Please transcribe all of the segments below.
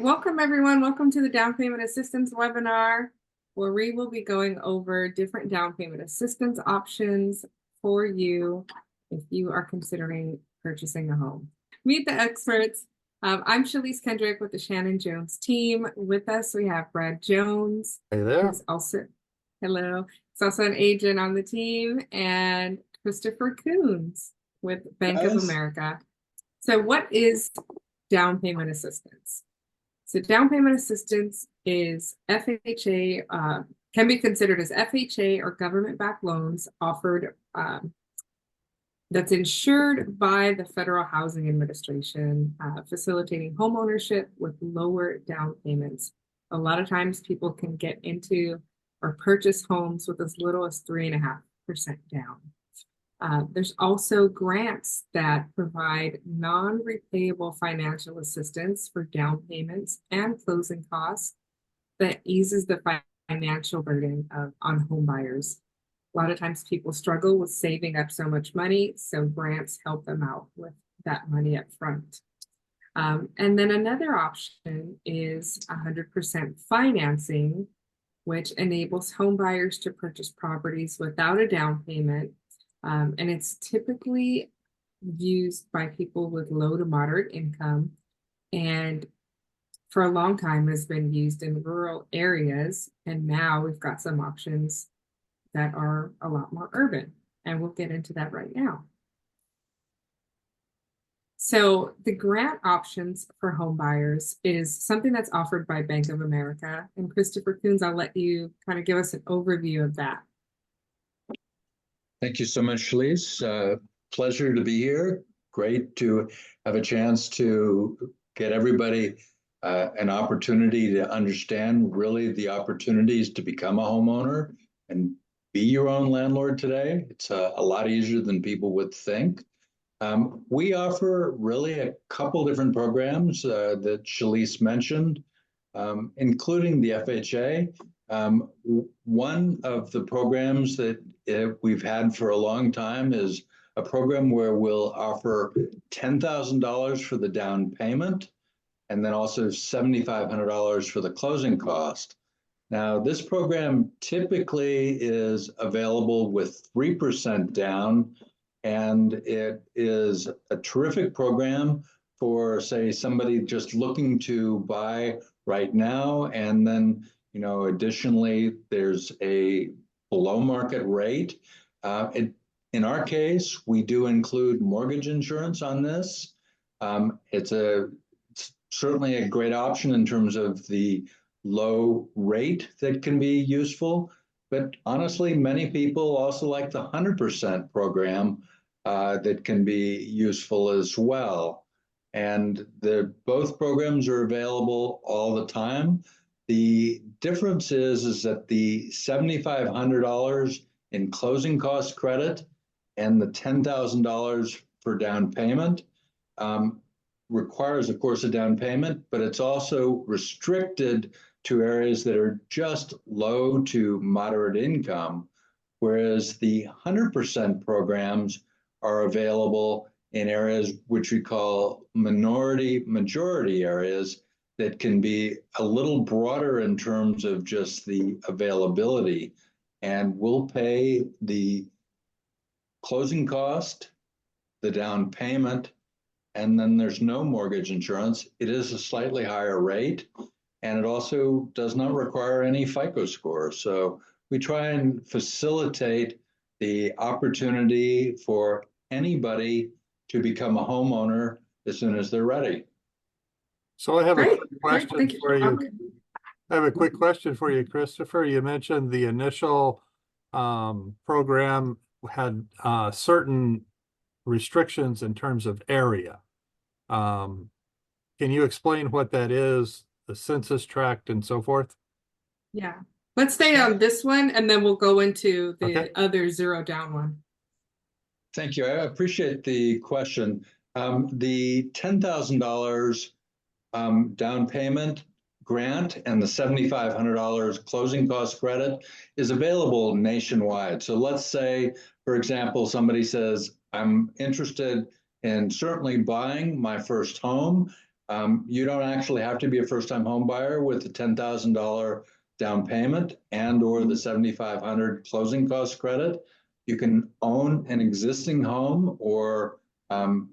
welcome everyone. Welcome to the down payment assistance webinar, where we will be going over different down payment assistance options for you if you are considering purchasing a home. Meet the experts. I'm Shalise Kendrick with the Shannon Jones Team. With us, we have Brad Jones. Hey there. Who's also, hello. He's also an agent on the team, and Christopher Coons with Bank of America. So what is down payment assistance? So down payment assistance is FHA, can be considered as FHA or government-backed loans offered that's insured by the Federal Housing Administration, facilitating home ownership with lower down payments. A lot of times people can get into or purchase homes with as little as 3.5% down. There's also grants that provide non-repayable financial assistance for down payments and closing costs that eases the financial burden on home buyers. A lot of times people struggle with saving up so much money, so grants help them out with that money up front. And then another option is 100% financing, which enables home buyers to purchase properties without a down payment. And it's typically used by people with low to moderate income, and for a long time has been used in rural areas. And now we've got some options that are a lot more urban, and we'll get into that right now. So the grant options for home buyers is something that's offered by Bank of America. And Christopher Coons, I'll let you kind of give us an overview of that. Thank you so much, Shalise. Pleasure to be here. Great to have a chance to get everybody an opportunity to understand really the opportunities to become a homeowner and be your own landlord today. It's a lot easier than people would think. We offer really a couple different programs that Shalise mentioned, including the FHA. One of the programs that we've had for a long time is a program where we'll offer $10,000 for the down payment and then also $7,500 for the closing cost. Now, this program typically is available with 3% down, and it is a terrific program for, say, somebody just looking to buy right now. And then, additionally, there's a below market rate. In our case, we do include mortgage insurance on this. It's certainly a great option in terms of the low rate that can be useful. But honestly, many people also like the 100% program that can be useful as well. And both programs are available all the time. The difference is that the $7,500 in closing cost credit and the $10,000 for down payment requires, of course, a down payment, but it's also restricted to areas that are just low to moderate income, whereas the 100% programs are available in areas which we call majority areas that can be a little broader in terms of just the availability. And we'll pay the closing cost, the down payment, and then there's no mortgage insurance. It is a slightly higher rate, and it also does not require any FICO score. So we try and facilitate the opportunity for anybody to become a homeowner as soon as they're ready. So I have a quick question for you. I have a quick question for you, Christopher. You mentioned the initial program had certain restrictions in terms of area. Can you explain what that is, the census tract and so forth? Yeah, let's stay on this one and then we'll go into the other zero down one. Thank you. I appreciate the question. The $10,000 down payment grant and the $7,500 closing cost credit is available nationwide. So let's say, for example, somebody says, I'm interested in certainly buying my first home, You don't actually have to be a first-time home buyer with the $10,000 down payment and or the $7,500 closing cost credit. You can own an existing home or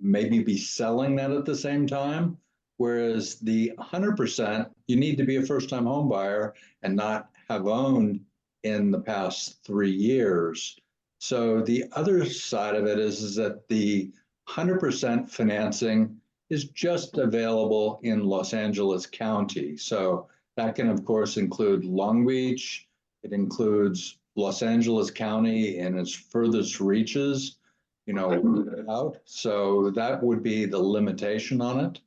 maybe be selling that at the same time. Whereas the 100%, you need to be a first-time home buyer and not have owned in the past 3 years. So the other side of it is that the 100% financing is just available in Los Angeles County. So that can, of course, include Long Beach. It includes Los Angeles County and its furthest reaches, out. So that would be the limitation on it.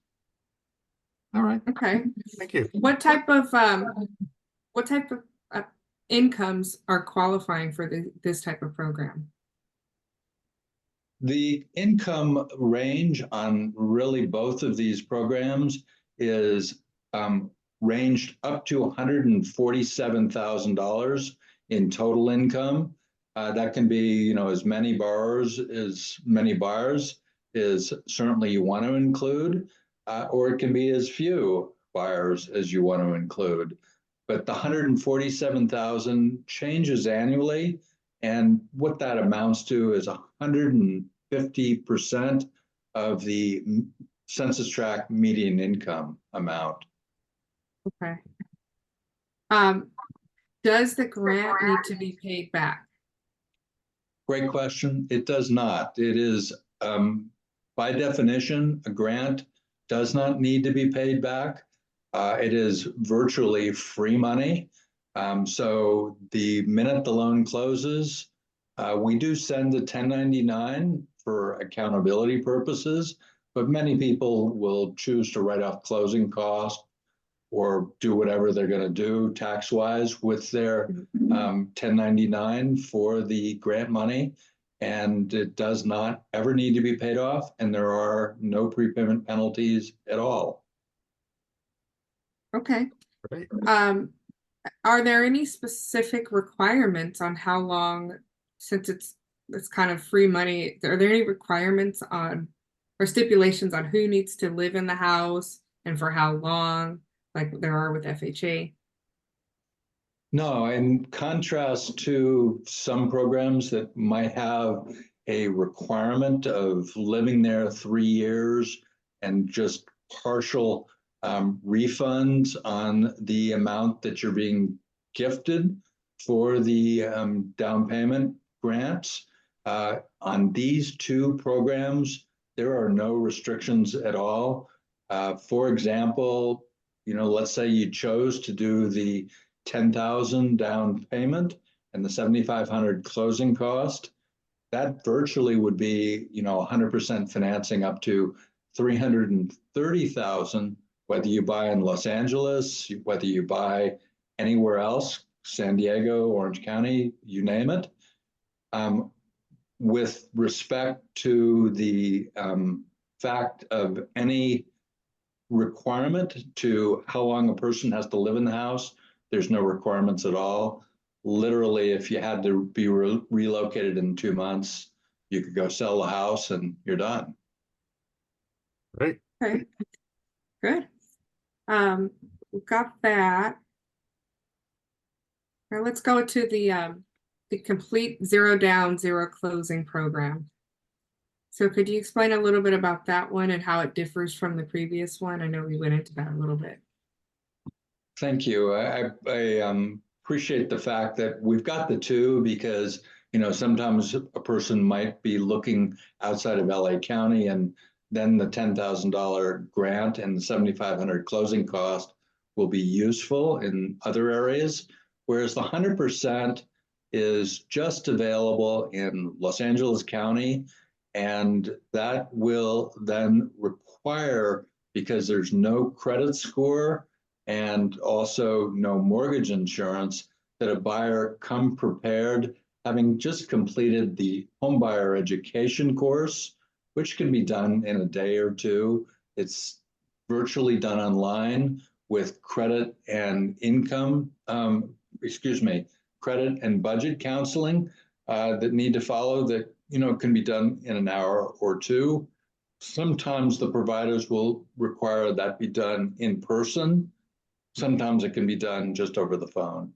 All right. Okay. Thank you. What type of incomes are qualifying for this type of program? The income range on really both of these programs is ranged up to $147,000 in total income. That can be, as many buyers as certainly you want to include, or it can be as few buyers as you want to include. But the 147,000 changes annually, and what that amounts to is 150% of the census tract median income amount. Okay. Does the grant need to be paid back? Great question. It does not. It is, by definition, a grant does not need to be paid back. It is virtually free money. So the minute the loan closes, we do send a 1099 for accountability purposes, but many people will choose to write off closing costs or do whatever they're going to do tax-wise with their 1099 for the grant money. And it does not ever need to be paid off, and there are no prepayment penalties at all. Okay. Right. Are there any specific requirements on how long, since it's kind of free money, are there any requirements on or stipulations on who needs to live in the house and for how long, like there are with FHA? No, in contrast to some programs that might have a requirement of living there 3 years and just partial refunds on the amount that you're being gifted for the down payment grants. On these two programs, there are no restrictions at all. For example, let's say you chose to do the 10,000 down payment and the 7,500 closing cost. That virtually would be, 100% financing up to 330,000, whether you buy in Los Angeles, whether you buy anywhere else, San Diego, Orange County, you name it. With respect to the fact of any requirement to how long a person has to live in the house, there's no requirements at all. Literally, if you had to be relocated in 2 months, you could go sell the house and you're done. Right. Okay. Good. We've got that. Now let's go to the complete zero down, zero closing program. So could you explain a little bit about that one and how it differs from the previous one? I know we went into that a little bit. Thank you. I appreciate the fact that we've got the two because, sometimes a person might be looking outside of LA County and then the $10,000 grant and the 7,500 closing cost will be useful in other areas, whereas the 100% is just available in Los Angeles County, and that will then require, because there's no credit score and also no mortgage insurance, that a buyer come prepared, having just completed the homebuyer education course, which can be done in a day or two. It's virtually done online with credit and credit and budget counseling that need to follow that, can be done in an hour or two. Sometimes the providers will require that be done in person. Sometimes it can be done just over the phone.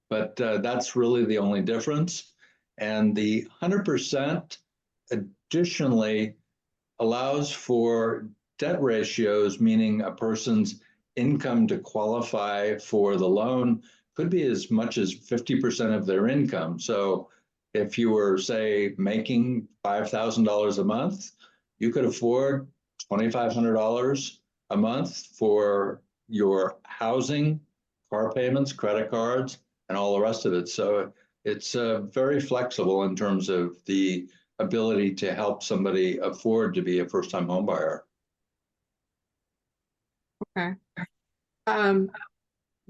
But that's really the only difference. And the 100% additionally allows for debt ratios, meaning a person's income to qualify for the loan could be as much as 50% of their income. So if you were, say, making $5,000 a month, you could afford $2,500 a month for your housing, car payments, credit cards, and all the rest of it. So it's very flexible in terms of the ability to help somebody afford to be a first-time home buyer. Okay.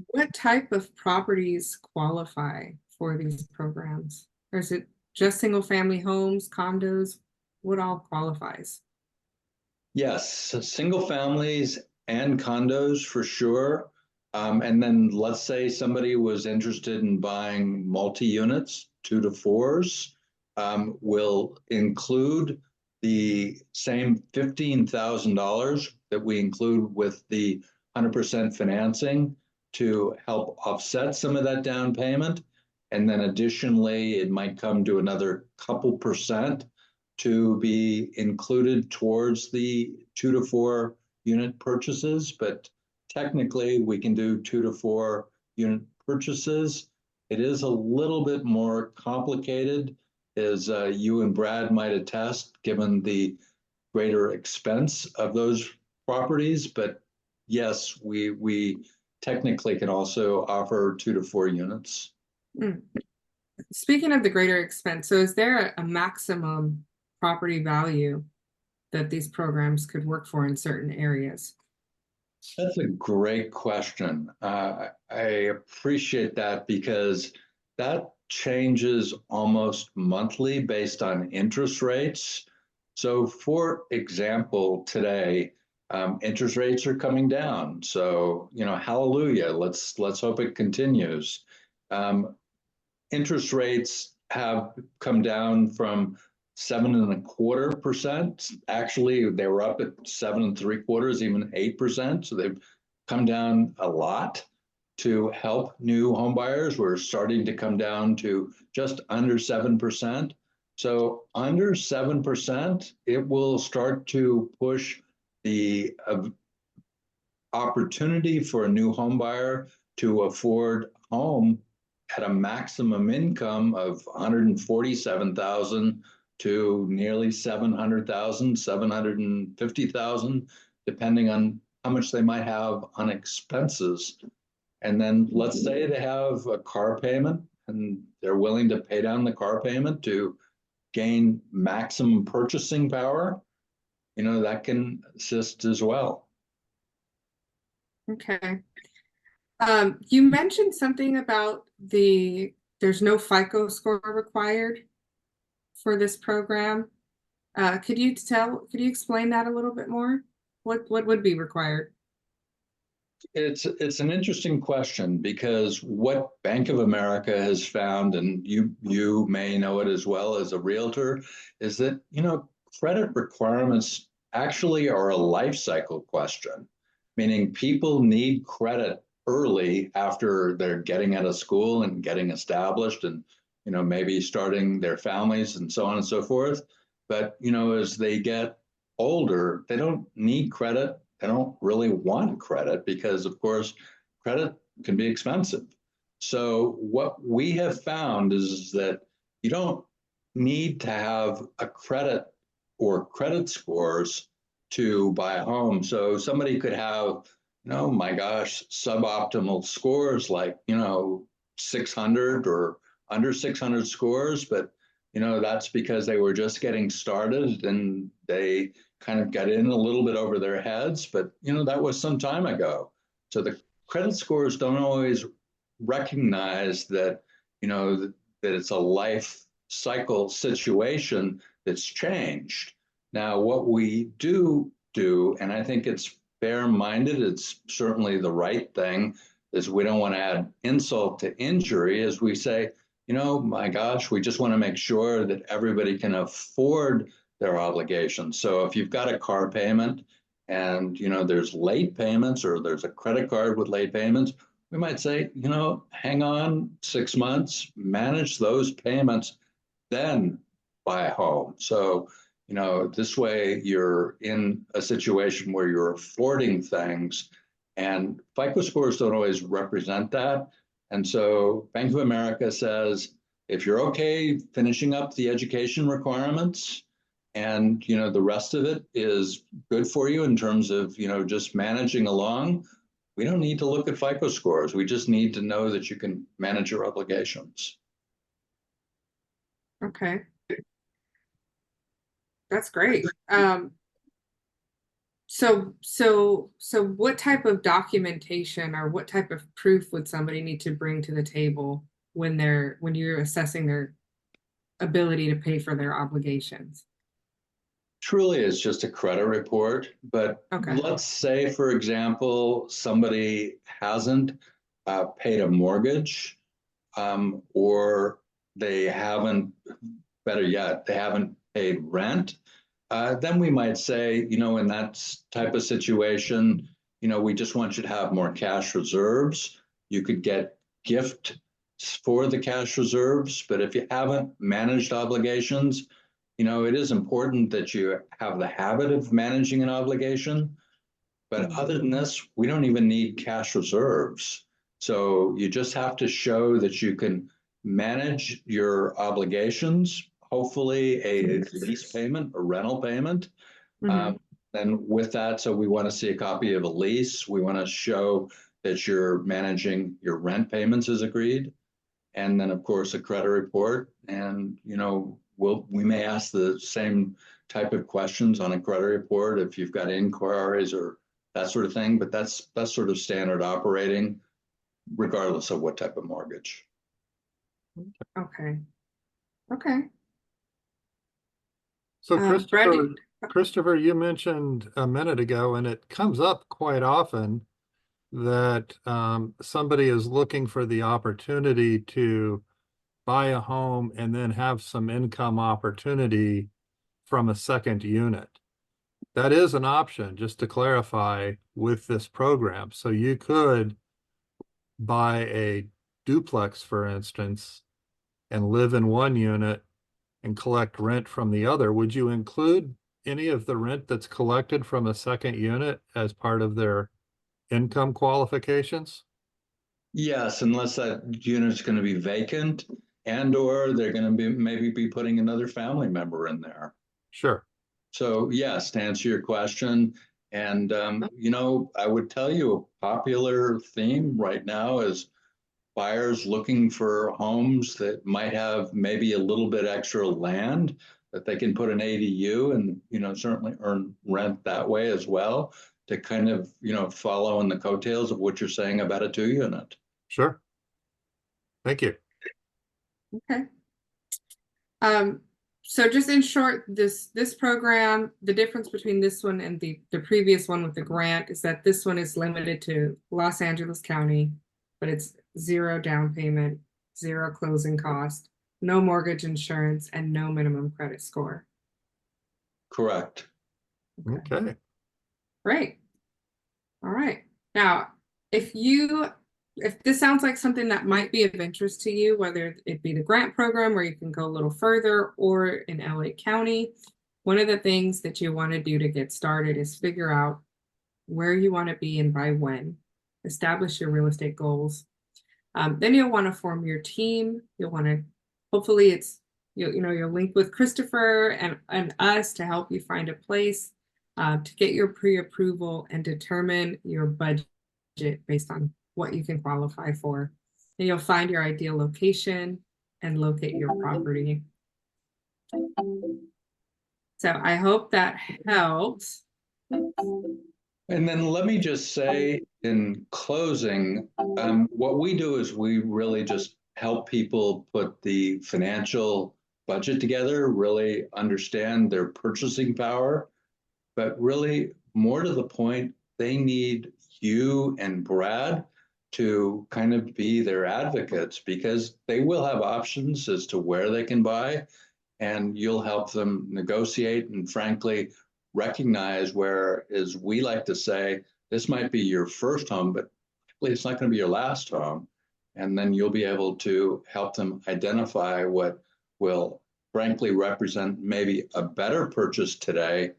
What type of properties qualify for these programs? Or is it just single family homes, condos? What all qualifies? Yes, so single families and condos for sure. And then let's say somebody was interested in buying multi-units, 2 to 4s, will include the same $15,000 that we include with the 100% financing to help offset some of that down payment. And then additionally, it might come to another couple percent to be included towards the 2 to 4 unit purchases, but technically we can do 2 to 4 unit purchases. It is a little bit more complicated, as you and Brad might attest, given the greater expense of those properties. But yes, we technically can also offer 2 to 4 units. Speaking of the greater expense, so is there a maximum property value that these programs could work for in certain areas? That's a great question. I appreciate that because that changes almost monthly based on interest rates. So for example, today, interest rates are coming down. So, hallelujah, let's hope it continues. Interest rates have come down from 7.25%. Actually, they were up at 7.75, even 8%. So they've come down a lot to help new home buyers. We're starting to come down to just under 7%. So under 7%, it will start to push the opportunity for a new home buyer to afford a home at a maximum income of 147,000 to nearly 700,000, 750,000, depending on how much they might have on expenses. And then let's say they have a car payment and they're willing to pay down the car payment to gain maximum purchasing power, that can assist as well. Okay. You mentioned something about there's no FICO score required for this program. Could you explain that a little bit more? What would be required? It's an interesting question because what Bank of America has found, and you may know it as well as a realtor, is that credit requirements actually are a life cycle question, meaning people need credit early after they're getting out of school and getting established and maybe starting their families and so on and so forth. But as they get older, they don't need credit. They don't really want credit because, of course, credit can be expensive. So what we have found is that you don't need to have a credit or credit scores to buy a home. So somebody could have, my gosh, suboptimal scores like, 600 or under 600 scores, but that's because they were just getting started and they kind of got in a little bit over their heads, but that was some time ago. So the credit scores don't always recognize that, that it's a life cycle situation that's changed. Now, what we do, and I think it's fair-minded, it's certainly the right thing, is we don't want to add insult to injury, as we say, my gosh, we just want to make sure that everybody can afford their obligations. So if you've got a car payment and, there's late payments or there's a credit card with late payments, we might say, hang on 6 months, manage those payments, then buy a home. So, this way you're in a situation where you're affording things, and FICO scores don't always represent that. And so Bank of America says, if you're okay finishing up the education requirements and, the rest of it is good for you in terms of, just managing along, we don't need to look at FICO scores. We just need to know that you can manage your obligations. Okay. That's great. So what type of documentation or what type of proof would somebody need to bring to the table when you're assessing their ability to pay for their obligations? Truly, it's just a credit report. But okay. Let's say, for example, somebody hasn't paid a mortgage, or they haven't, better yet, they haven't paid rent. Then we might say, in that type of situation, we just want you to have more cash reserves. You could get gift for the cash reserves, but if you haven't managed obligations, it is important that you have the habit of managing an obligation. But other than this, we don't even need cash reserves. So you just have to show that you can manage your obligations, hopefully a lease payment, a rental payment. And with that, so we want to see a copy of a lease. We want to show that you're managing your rent payments as agreed. And then, of course, a credit report. And, we may ask the same type of questions on a credit report if you've got inquiries or that sort of thing. But that's sort of standard operating, regardless of what type of mortgage. Okay. Okay. So Christopher, you mentioned a minute ago, and it comes up quite often that somebody is looking for the opportunity to buy a home and then have some income opportunity from a second unit. That is an option, just to clarify, with this program. So you could buy a duplex, for instance, and live in one unit and collect rent from the other. Would you include any of the rent that's collected from a second unit as part of their income qualifications? Yes, unless that unit's going to be vacant and or they're going to maybe be putting another family member in there. Sure. So yes, to answer your question, and I would tell you a popular theme right now is buyers looking for homes that might have maybe a little bit extra land that they can put an ADU and, certainly earn rent that way as well, to kind of, follow in the coattails of what you're saying about a 2-unit. Sure. Thank you. Okay. So just in short, this program, the difference between this one and the previous one with the grant is that this one is limited to Los Angeles County, but it's 0 down payment, 0 closing cost, no mortgage insurance, and no minimum credit score. Correct. Okay. Great. All right. Now, if this sounds like something that might be of interest to you, whether it be the grant program where you can go a little further or in LA County, one of the things that you want to do to get started is figure out where you want to be and by when. Establish your real estate goals. Then you'll want to form your team. You'll want to, hopefully you'll link with Christopher and us to help you find a place to get your pre-approval and determine your budget based on what you can qualify for. And you'll find your ideal location and locate your property. So I hope that helps. And then let me just say in closing, what we do is we really just help people put the financial budget together, really understand their purchasing power, but really more to the point, they need you and Brad to kind of be their advocates, because they will have options as to where they can buy. and you'll help them negotiate and frankly recognize where, as we like to say, this might be your first home, but it's not going to be your last home. And then you'll be able to help them identify what will frankly represent maybe a better purchase today,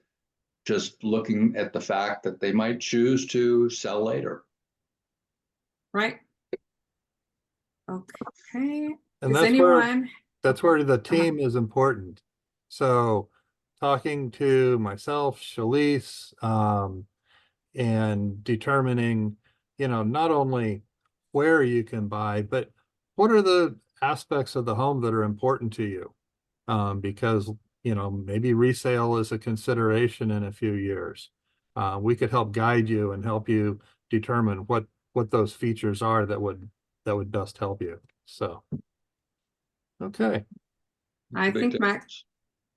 just looking at the fact that they might choose to sell later. Right. Okay. And Does anyone? that's where the team is important. So talking to myself, Shalise, and determining, not only where you can buy, but what are the aspects of the home that are important to you? Because, maybe resale is a consideration in a few years. We could help guide you and help you determine what those features are that would best help you. So, okay. I think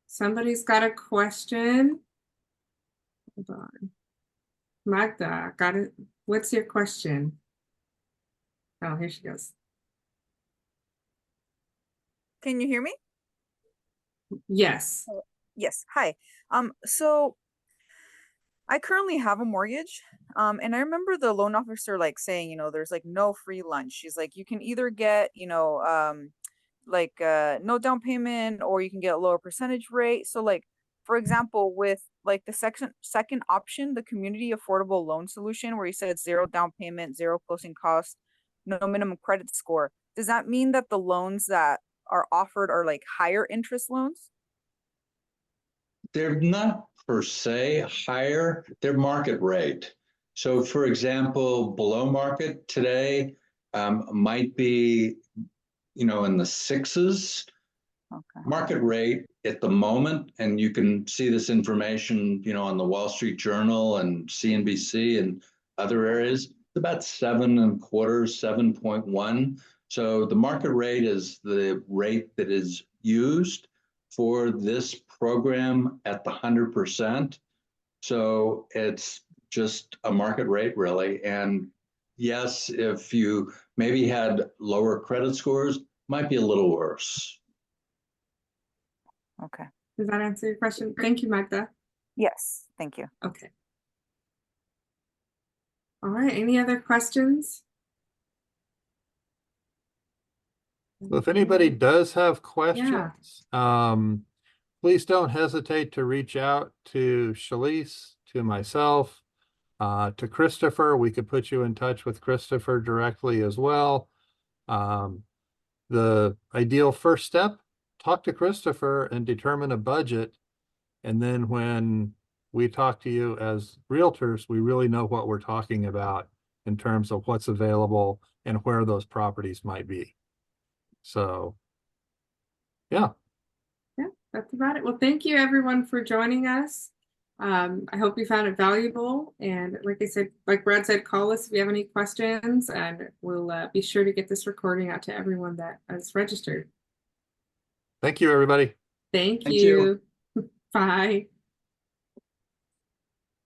somebody's got a question. Hold on. Magda, got it. What's your question? Oh, here she goes. Can you hear me? Yes. Yes. Hi. So I currently have a mortgage. And I remember the loan officer like saying, there's like no free lunch. She's like, you can either get, no down payment, or you can get a lower percentage rate. So like, for example, with like the second option, the community affordable loan solution, where you said 0 down payment, 0 closing cost, no minimum credit score. Does that mean that the loans that are offered are like higher interest loans? They're not per se higher, they're market rate. So for example, below market today might be, in the 6s. Okay. Market rate at the moment, and you can see this information, on the Wall Street Journal and CNBC and other areas, about 7.25, 7.1. So the market rate is the rate that is used for this program at the 100%. So it's just a market rate really. And yes, if you maybe had lower credit scores, might be a little worse. Okay. Does that answer your question? Thank you, Magda. Yes, thank you. Okay. All right, any other questions? Well, if anybody does have questions, please don't hesitate to reach out to Shalise, to myself, to Christopher. We could put you in touch with Christopher directly as well. The ideal first step, talk to Christopher and determine a budget. And then when we talk to you as realtors, we really know what we're talking about in terms of what's available and where those properties might be. So, yeah. Yeah, that's about it. Well, thank you everyone for joining us. I hope you found it valuable. And like I said, like Brad said, call us if you have any questions, and we'll be sure to get this recording out to everyone that is registered. Thank you, everybody. Thank you. Bye.